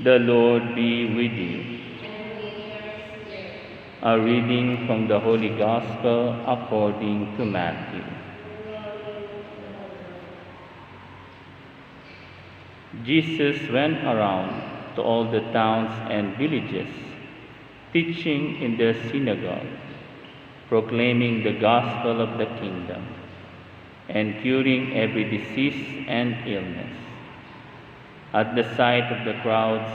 The Lord be with you. A reading from the Holy Gospel according to Matthew. Jesus went around to all the towns and villages, teaching in their synagogues, proclaiming the gospel of the kingdom, and curing every disease and illness. At the sight of the crowds,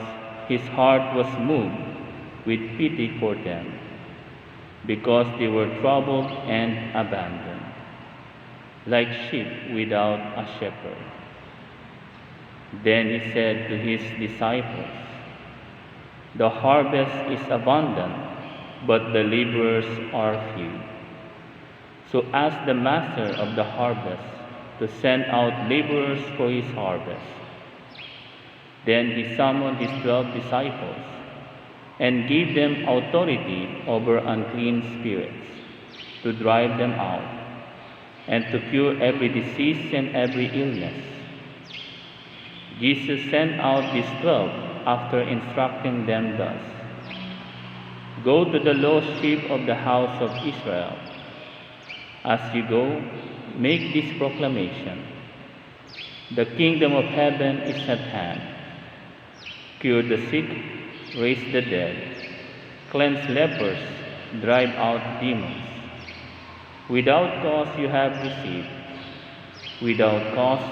his heart was moved with pity for them, because they were troubled and abandoned, like sheep without a shepherd. Then he said to his disciples, "The harvest is abundant, but the laborers are few. So ask the master of the harvest to send out laborers for his harvest." Then he summoned his 12 disciples and gave them authority over unclean spirits, to drive them out, and to cure every disease and every illness. Jesus sent out these 12 after instructing them thus: "Go to the lost sheep of the house of Israel. As you go, make this proclamation: the kingdom of heaven is at hand. Cure the sick, raise the dead, cleanse lepers, drive out demons. Without cause you have received, without cause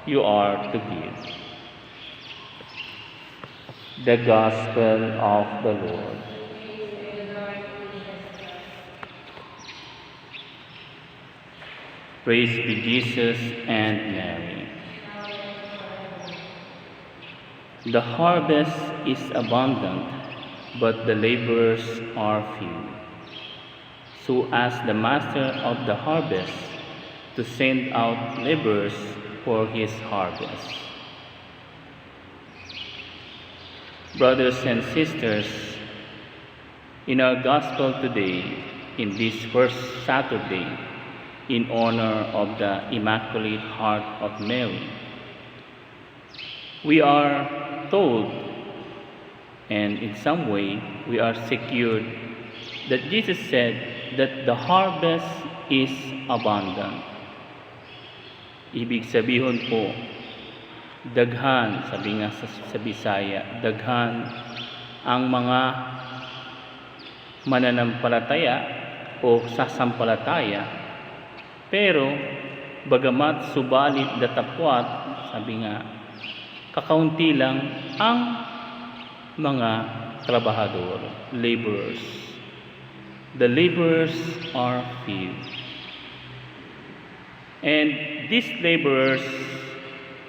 you are to give." The Gospel of the Lord. Praise be Jesus and Mary. The harvest is abundant, but the laborers are few. So ask the master of the harvest to send out laborers for his harvest. Brothers and sisters, in our gospel today, in this first Saturday, in honor of the Immaculate Heart of Mary, we are told, and in some way we are secured, that Jesus said that the harvest is abundant. Ibig sabihin po, daghan, sabi nga sa Bisaya, daghan ang mga mananampalataya o sasampalataya, pero bagamat subalit datapwat, sabi nga, kakaunti lang ang mga trabahador, laborers. The laborers are few. And these laborers,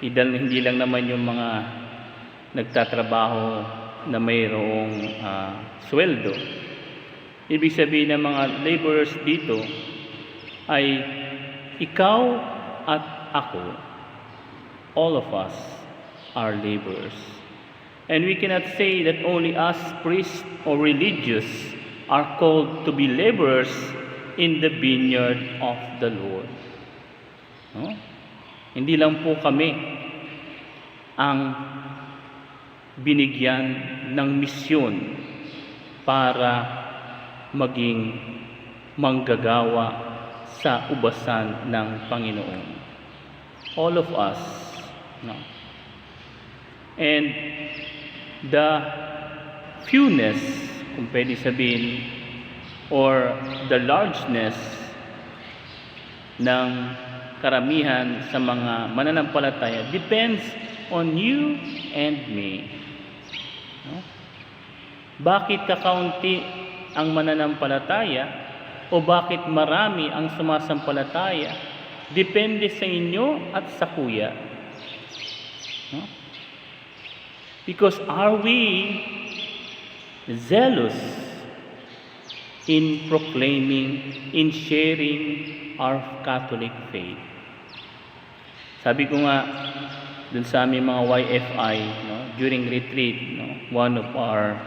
hindi lang naman yung mga nagtatrabaho na mayroong sweldo. Ibig sabihin ng mga laborers dito ay ikaw at ako. All of us are laborers. And we cannot say that only us priests or religious are called to be laborers in the vineyard of the Lord. No? Hindi lang po kami ang binigyan ng misyon para maging manggagawa sa ubasan ng Panginoon. All of us, no? And the fewness, kung pwede sabihin, or the largeness ng karamihan sa mga mananampalataya depends on you and me. No? Bakit kakaunti ang mananampalataya o bakit marami ang sumasampalataya? Depende sa inyo at sa kuya. No? Because are we zealous in proclaiming, in sharing our Catholic faith? Sabi ko nga dun sa aming mga YFI, no, during retreat, no, one of our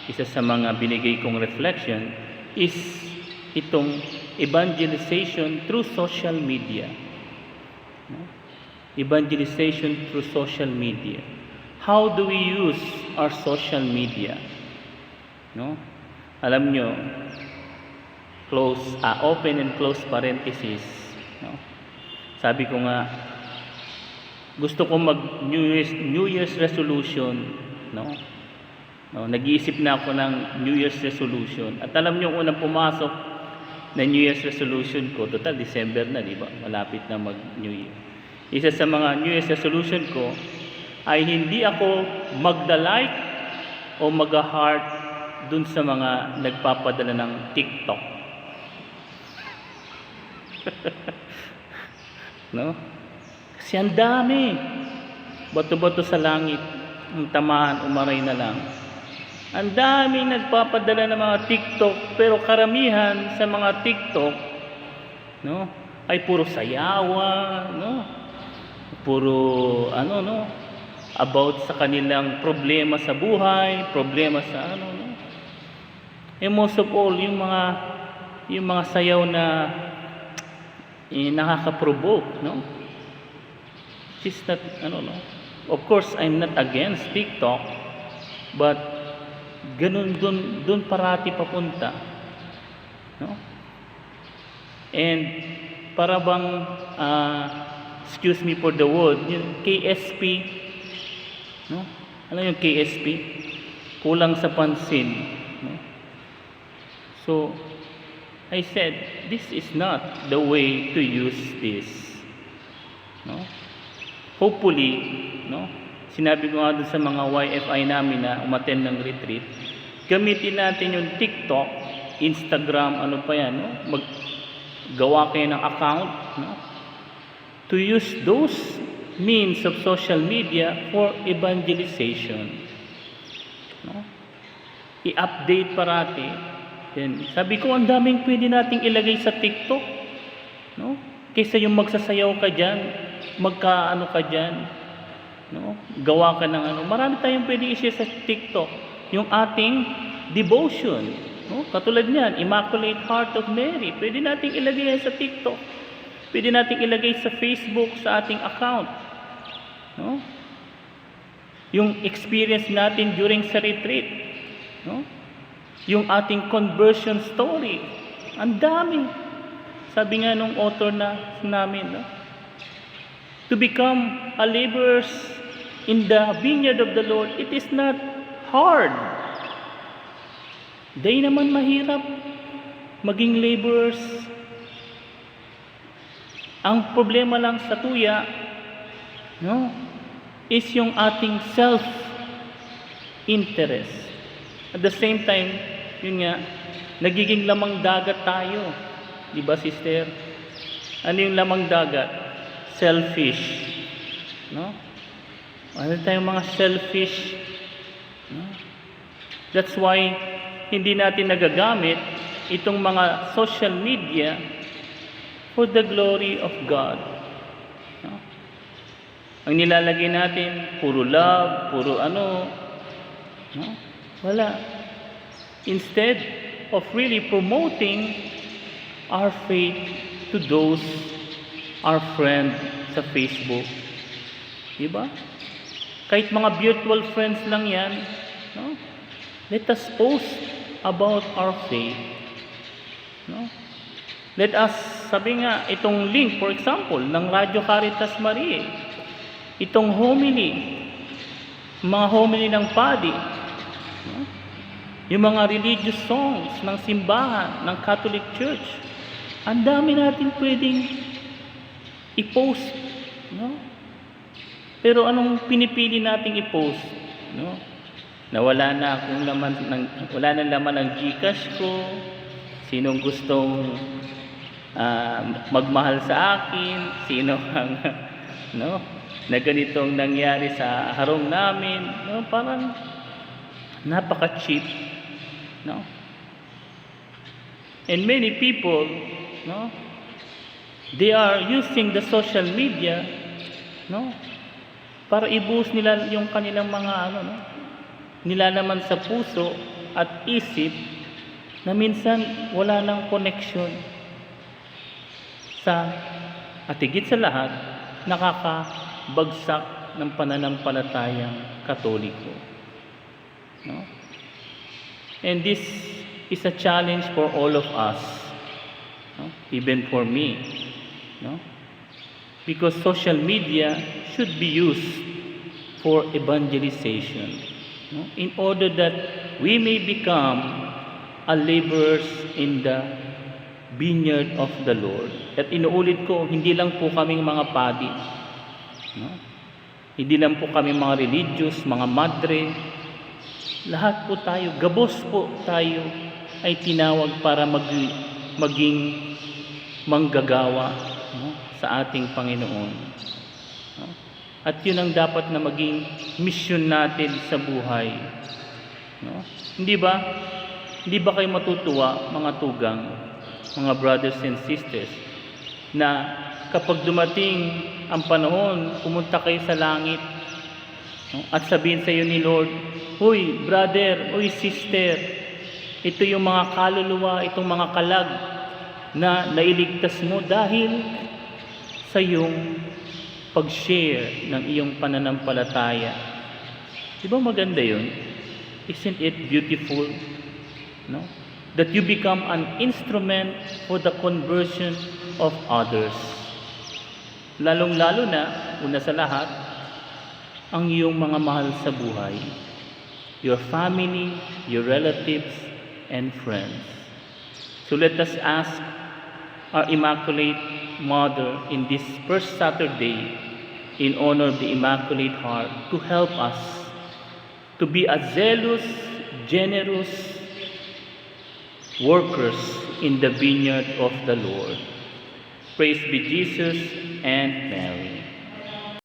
isa sa mga binigay kong reflection is itong evangelization through social media. No? Evangelization through social media. how do we use our social media? No? Alam nyo, open and close parenthesis. No? Sabi ko nga, gusto ko mag New Year's resolution. No? No, nag-iisip na ako ng New Year's resolution. At alam nyo, unang pumasok na New Year's resolution ko, total December na, di ba? Malapit na mag-New Year. Isa sa mga New Year's resolution ko ay hindi ako magda-like o mag-heart dun sa mga nagpapadala ng TikTok. No? Kasi ang dami. Bato-bato sa langit. Ang tamahan, umaray na lang. Ang daming nagpapadala ng mga TikTok, pero karamihan sa mga TikTok, no, ay puro sayawan, no? Puro about sa kanilang problema sa buhay, problema sa no? And most of all, yung mga sayaw na nakaka-provoke, no? Just not no. Of course, I'm not against TikTok, but ganun dun parati papunta, no? And para bang excuse me for the word, yung KSP, no? Alam yung KSP, kulang sa pansin, no? So I said, this is not the way to use this, no? Hopefully, no? Sinabi ko nga dun sa mga YFI namin na umattend ng retreat, gamitin natin yung TikTok, Instagram, ano pa yan, no? Maggawa kayo ng account, no? To use those means of social media for evangelization, no? I-update parati. Then, sabi ko, ang daming pwede nating ilagay sa TikTok, no? Kaysa yung magsasayaw ka dyan, magkaano ka dyan, no? Gawa ka ng marami tayong pwede i-share sa TikTok. Yung ating devotion, no? Katulad niyan, Immaculate Heart of Mary, pwede nating ilagay sa TikTok. Pwede nating ilagay sa Facebook, sa ating account, no? Yung experience natin during sa retreat, no? Yung ating conversion story, ang dami. Sabi nga nung author namin, no? To become a laborers in the vineyard of the Lord, it is not hard. Day naman mahirap maging laborers. Ang problema lang sa tuya, no, is yung ating self-interest. At the same time, yun nga, nagiging lamang dagat tayo. Di ba, sister? Ano yung lamang dagat? Selfish, no? Ano tayong mga selfish, no? That's why hindi natin nagagamit itong mga social media for the glory of God, no? Ang nilalagay natin puro love, puro no? Wala. Instead of really promoting our faith to those our friend sa Facebook, diba? Kahit mga virtual friends lang yan, no? Let us post about our faith, no? Let us, sabi nga, itong link, for example, ng Radyo Caritas Mariae, itong homily, mga homily ng Padi, no? Yung mga religious songs ng simbahan, ng Catholic Church, ang dami natin pwedeng i-post, no? Pero anong pinipili nating i-post, no? Wala na laman ng GCash ko. Sinong gustong magmahal sa akin, sino ang no, na ganitong nangyari sa harong namin, no? Parang napaka-cheap, no? And many people, no, they are using the social media, no, para i-boost nila yung kanilang mga no, nilalaman sa puso at isip na minsan wala nang connection sa, at higit sa lahat, nakakabagsak ng pananampalatayang Katoliko. No? And this is a challenge for all of us, no? Even for me, no? Because social media should be used for evangelization, no? In order that we may become a laborers in the vineyard of the Lord. At inuulit ko, hindi lang po kaming mga padi, no? Hindi lang po kami mga religious, mga madre. Lahat po tayo, gabos po tayo ay tinawag para maging manggagawa, no, sa ating Panginoon. No? At yun ang dapat na maging mission natin sa buhay. No? Hindi ba kayo matutuwa, mga tugang, mga brothers and sisters, na kapag dumating ang panahon, pumunta kayo sa langit, no, at sabihin sa iyo ni Lord, "Huy, brother, huy, sister, ito yung mga kaluluwa, itong mga kalag na nailigtas mo dahil sa iyong pag-share ng iyong pananampalataya." Di ba maganda yun? Isn't it beautiful? No? That you become an instrument for the conversion of others. Lalong-lalo na, una sa lahat, ang iyong mga mahal sa buhay, your family, your relatives, and friends. So let us ask our Immaculate Mother in this first Saturday in honor of the Immaculate Heart to help us to be a zealous, generous workers in the vineyard of the Lord. Praise be Jesus and Mary.